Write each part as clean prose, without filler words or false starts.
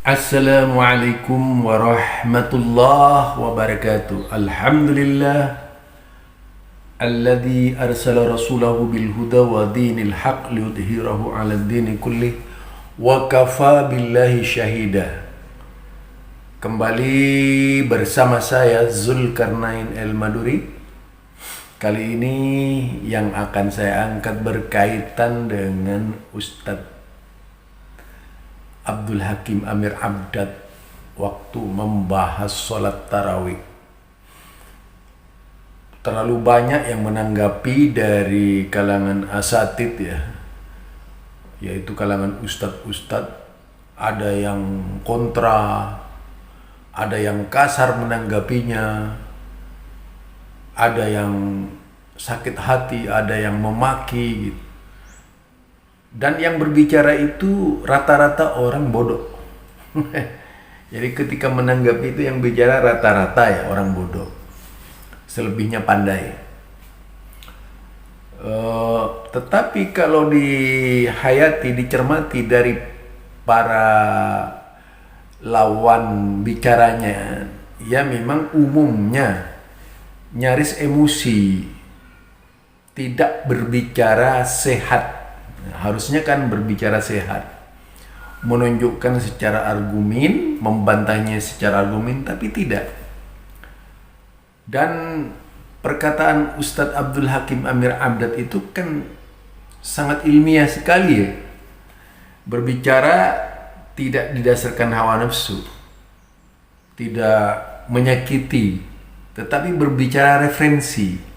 Assalamualaikum warahmatullahi wabarakatuh. Alhamdulillah alladzi arsala rasulahu bil huda wa dinil haq liyudhhirahu 'alad dini kullih wa kafa billahi syahida. Kembali bersama saya Zulkarnain El-Maduri. Kali ini yang akan saya angkat berkaitan dengan Ustadz Abdul Hakim Amir Abdat waktu membahas sholat tarawih. Terlalu banyak yang menanggapi dari kalangan asatid yaitu kalangan ustadz-ustadz. Ada yang kontra, ada yang kasar menanggapinya, ada yang sakit hati, ada yang memaki gitu. Dan yang berbicara itu rata-rata orang bodoh. Jadi ketika menanggapi itu yang bicara rata-rata ya orang bodoh. Selebihnya pandai. Tetapi kalau dihayati, dicermati dari para lawan bicaranya, ya memang umumnya nyaris emosi, tidak berbicara sehat. Harusnya kan berbicara sehat, menunjukkan secara argumen, membantahnya secara argumen, tapi tidak. Dan perkataan Ustadz Abdul Hakim Amir Abdat itu kan sangat ilmiah sekali ya. Berbicara tidak didasarkan hawa nafsu, tidak menyakiti, tetapi berbicara referensi.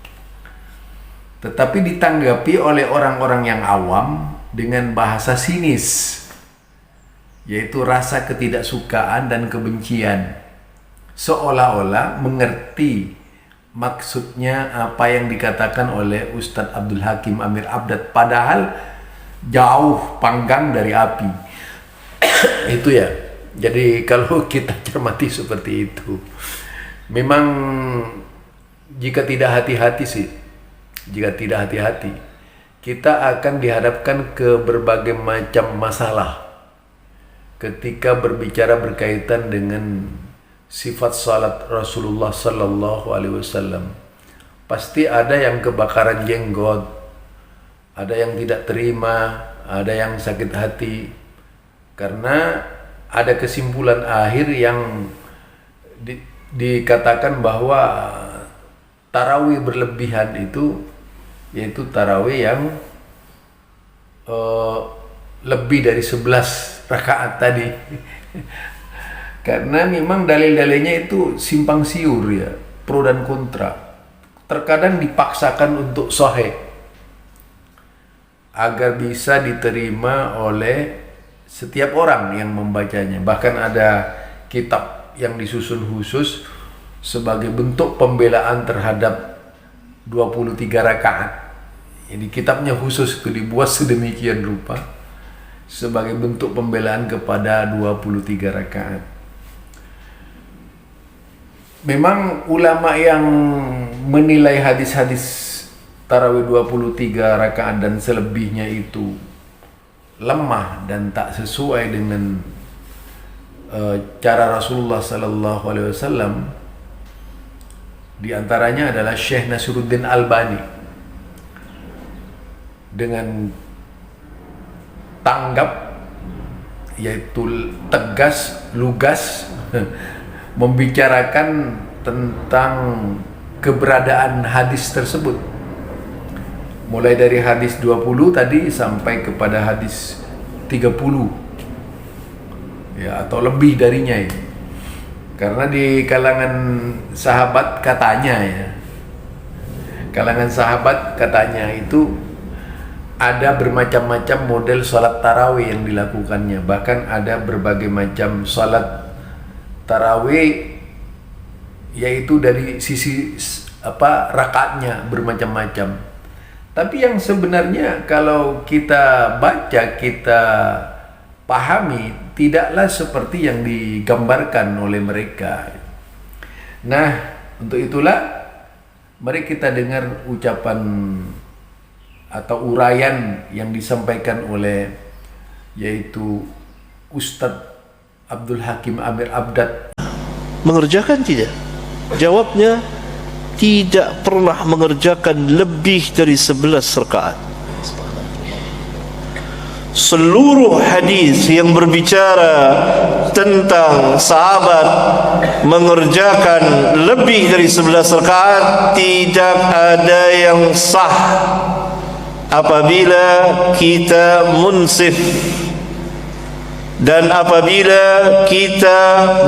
Tetapi ditanggapi oleh orang-orang yang awam dengan bahasa sinis, yaitu rasa ketidaksukaan dan kebencian, seolah-olah mengerti maksudnya apa yang dikatakan oleh Ustadz Abdul Hakim Amir Abdat, padahal jauh panggang dari api. Itu ya. Jadi kalau kita cermati seperti itu, memang jika tidak hati-hati kita akan dihadapkan ke berbagai macam masalah ketika berbicara berkaitan dengan sifat salat Rasulullah Sallallahu Alaihi Wasallam. Pasti ada yang kebakaran jenggot, ada yang tidak terima, ada yang sakit hati, karena ada kesimpulan akhir yang dikatakan bahwa tarawih berlebihan itu, yaitu tarawih yang lebih dari 11 rakaat tadi. Karena memang dalil-dalilnya itu simpang siur ya, pro dan kontra. Terkadang dipaksakan untuk sahih agar bisa diterima oleh setiap orang yang membacanya. Bahkan ada kitab yang disusun khusus sebagai bentuk pembelaan terhadap 23 rakaat. Jadi kitabnya khusus itu dibuat sedemikian rupa sebagai bentuk pembelaan kepada 23 rakaat. Memang ulama yang menilai hadis-hadis tarawih 23 rakaat dan selebihnya itu lemah dan tak sesuai dengan cara Rasulullah sallallahu alaihi wasallam. Di antaranya adalah Syekh Nasiruddin Albani, dengan tanggap, yaitu tegas, lugas, membicarakan tentang keberadaan hadis tersebut. Mulai dari hadis 20 tadi sampai kepada hadis 30 ya, atau lebih darinya ini. Karena di kalangan sahabat katanya itu ada bermacam-macam model sholat tarawih yang dilakukannya. Bahkan ada berbagai macam sholat tarawih, yaitu dari sisi rakaatnya bermacam-macam. Tapi yang sebenarnya kalau kita baca, kita pahami, tidaklah seperti yang digambarkan oleh mereka. Nah, untuk itulah mari kita dengar ucapan atau uraian yang disampaikan oleh yaitu Ustadz Abdul Hakim Amir Abdad. Mengerjakan tidak? Jawabnya, tidak pernah mengerjakan lebih dari 11 rakaat. Seluruh hadis yang berbicara tentang sahabat mengerjakan lebih dari 11 rakaat tidak ada yang sah apabila kita munsif dan apabila kita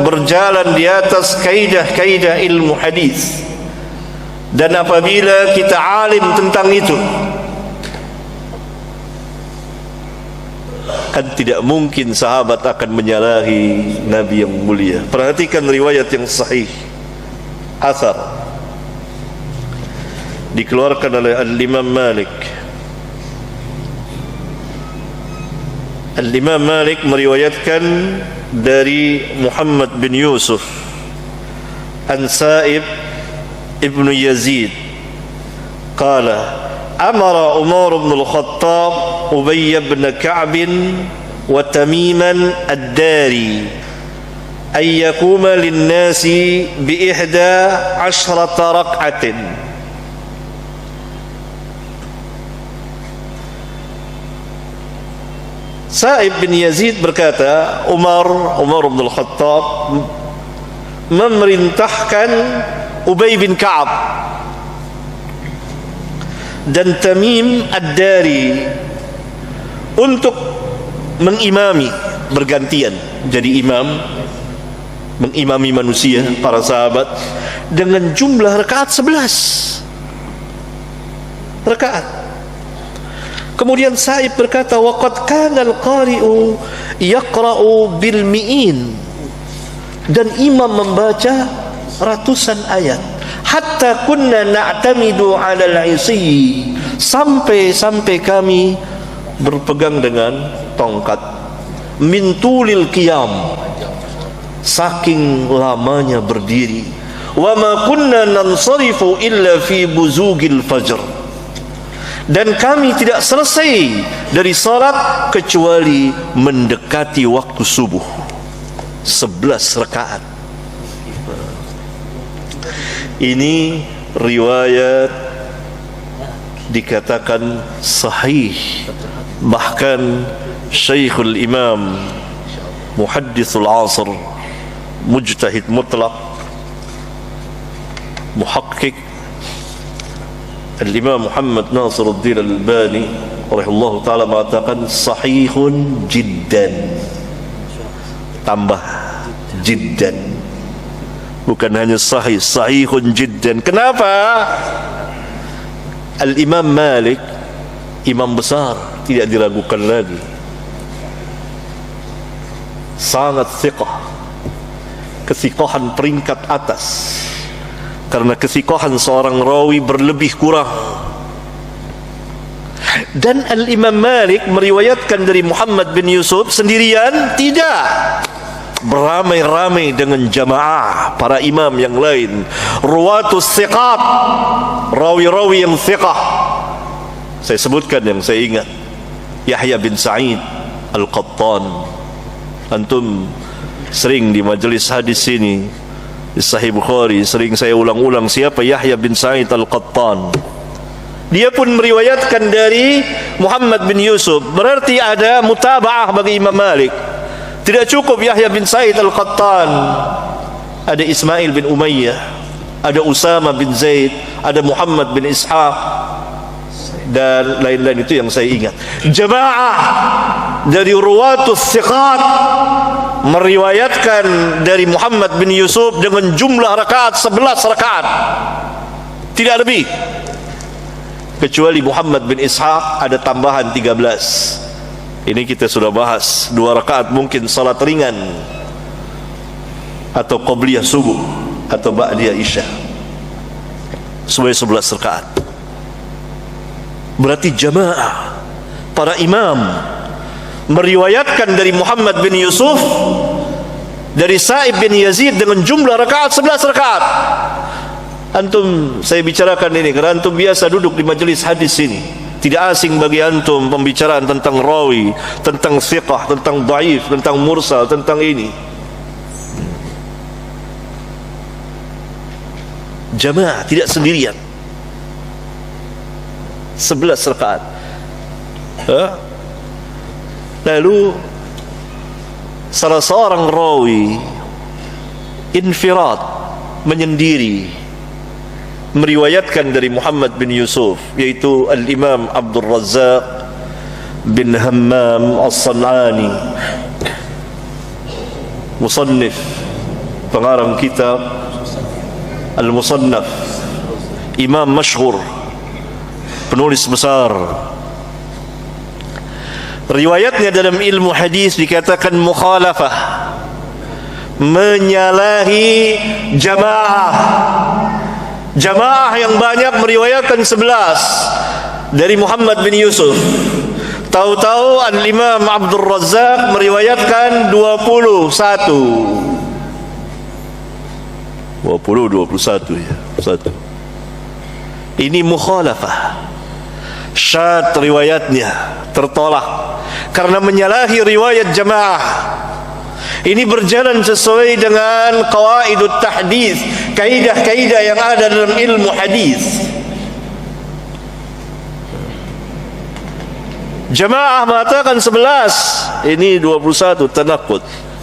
berjalan di atas kaidah-kaidah ilmu hadis dan apabila kita alim tentang itu. Kan tidak mungkin sahabat akan menyalahi Nabi yang mulia. Perhatikan riwayat yang sahih, athar dikeluarkan oleh Al-Imam Malik. Al-Imam Malik meriwayatkan dari Muhammad bin Yusuf an Sa'ib ibn Yazid qala amara Umar bin Al-Khattab Ubay bin Ka'b wa Tamiman ad-Dari an yakuma lin-nasi bi 11 rak'atin. Sa'ib bin Yazid berkata, Umar bin Al-Khattab memerintahkan Ubay bin Ka'ab dan Tamim ad-Dari untuk mengimami, bergantian jadi imam, mengimami manusia, para sahabat, dengan jumlah rakaat 11 rakaat. Kemudian Sa'ib berkata, waqad kana al-qari'u yaqra'u bil mi'in, dan imam membaca ratusan ayat, hatta kunna na'tamidu 'ala al-'isyi, sampai kami berpegang dengan tongkat, min tulil qiyam, saking lamanya berdiri, wa ma kunna nansarifu illa fi buzugil fajr, dan kami tidak selesai dari salat kecuali mendekati waktu subuh. 11 rakaat. Ini riwayat dikatakan sahih, bahkan Syekhul Imam Muhaddithul Asr, mujtahid mutlaq, muhakkik Al-Imam Muhammad Nasiruddin Al-Albani rahimahullah ta'ala mengatakan sahihun jiddan, tambah jiddan, bukan hanya sahih, sahihun jiddan. Kenapa? Al-Imam Malik, imam besar, tidak diragukan lagi, sangat thiqah, kethiqahan peringkat atas. Karena kesikohan seorang rawi berlebih kurang. Dan Al-Imam Malik meriwayatkan dari Muhammad bin Yusuf sendirian? Tidak, beramai-ramai dengan jamaah para imam yang lain, ruwatus thiqat, rawi-rawi yang thiqah. Saya sebutkan yang saya ingat, Yahya bin Sa'id Al-Qattan. Antum sering di majelis hadis ini, di Sahih Bukhari, sering saya ulang-ulang siapa Yahya bin Sa'id Al-Qattan. Dia pun meriwayatkan dari Muhammad bin Yusuf, berarti ada mutaba'ah bagi Imam Malik. Tidak cukup Yahya bin Sa'id Al-Qattan, ada Ismail bin Umayyah, ada Usama bin Zaid, ada Muhammad bin Ishaq, dan lain-lain. Itu yang saya ingat. Jamaah dari ruwatus thiqat meriwayatkan dari Muhammad bin Yusuf dengan jumlah rakaat 11 rakaat, tidak lebih. Kecuali Muhammad bin Ishaq ada tambahan 13. Ini kita sudah bahas, 2 rakaat mungkin salat ringan atau qabliyah subuh atau ba'diyah isya, sesuai 11 rakaat. Berarti jamaah para imam meriwayatkan dari Muhammad bin Yusuf, dari Sa'ib bin Yazid dengan jumlah rakaat 11 rakaat. Antum, saya bicarakan ini karena antum biasa duduk di majelis hadis ini. Tidak asing bagi antum pembicaraan tentang rawi, tentang thiqah, tentang dhaif, tentang mursal, tentang ini. jamaah, tidak sendirian. 11 rakaat. Lalu salah seorang rawi infirad, menyendiri, meriwayatkan dari Muhammad bin Yusuf, yaitu Al-Imam Abdul Razzaq bin Hammam As-San'ani, musannif, pengarang kitab Al-Musannaf, imam masyhur, penulis besar. Riwayatnya dalam ilmu hadis dikatakan mukhalafah, menyalahi jamaah. Jamaah yang banyak meriwayatkan 11 dari Muhammad bin Yusuf. Tahu-tahu Al-Imam Abdul Razzaq meriwayatkan 21 ya, 1. Ini mukhalafah, syad riwayatnya, tertolak karena menyalahi riwayat jamaah. Ini berjalan sesuai dengan qawaidut tahdits, kaidah-kaidah yang ada dalam ilmu hadis. Jamaah mengatakan 11, ini 21, tanaqud.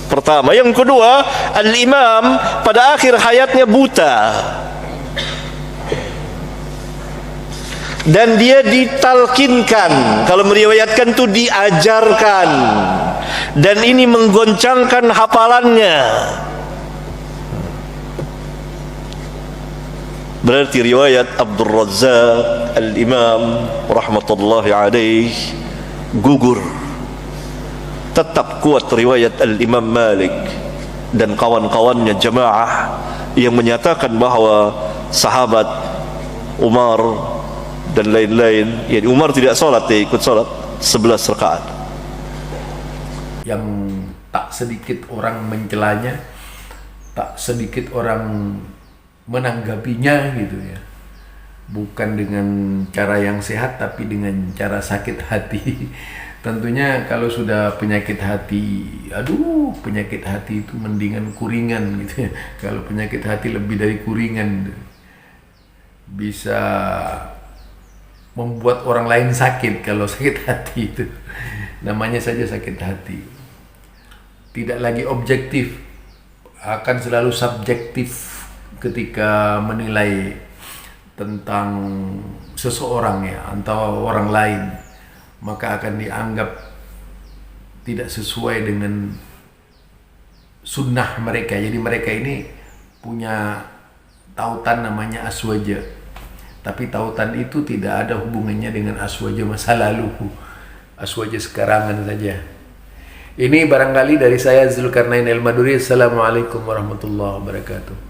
Pertama, yang kedua, al-imam pada akhir hayatnya buta dan dia ditalkinkan, kalau meriwayatkan itu diajarkan, dan ini menggoncangkan hafalannya. Berarti riwayat Abdul Razzaq al-Imam rahmatullahi alaih gugur. Tetap kuat riwayat Al-Imam Malik dan kawan-kawannya jamaah yang menyatakan bahawa sahabat Umar dan lain-lain, yani Umar tidak solat, dia ikut solat 11 rakaat. Yang tak sedikit orang mencelanya, tak sedikit orang menanggapinya gitu ya, bukan dengan cara yang sehat tapi dengan cara sakit hati. Tentunya kalau sudah penyakit hati, aduh, penyakit hati itu mendingan kuringan gitu ya. Kalau penyakit hati lebih dari kuringan, bisa membuat orang lain sakit. Kalau sakit hati itu namanya saja sakit hati, tidak lagi objektif, akan selalu subjektif ketika menilai tentang seseorang ya, atau orang lain, maka akan dianggap tidak sesuai dengan sunnah mereka. Jadi mereka ini punya tautan namanya aswaja, tapi tautan itu tidak ada hubungannya dengan aswaja masa lalu, aswaja sekarangan saja. Ini barangkali dari saya, Zulkarnain Al-Maduri. Assalamualaikum warahmatullahi wabarakatuh.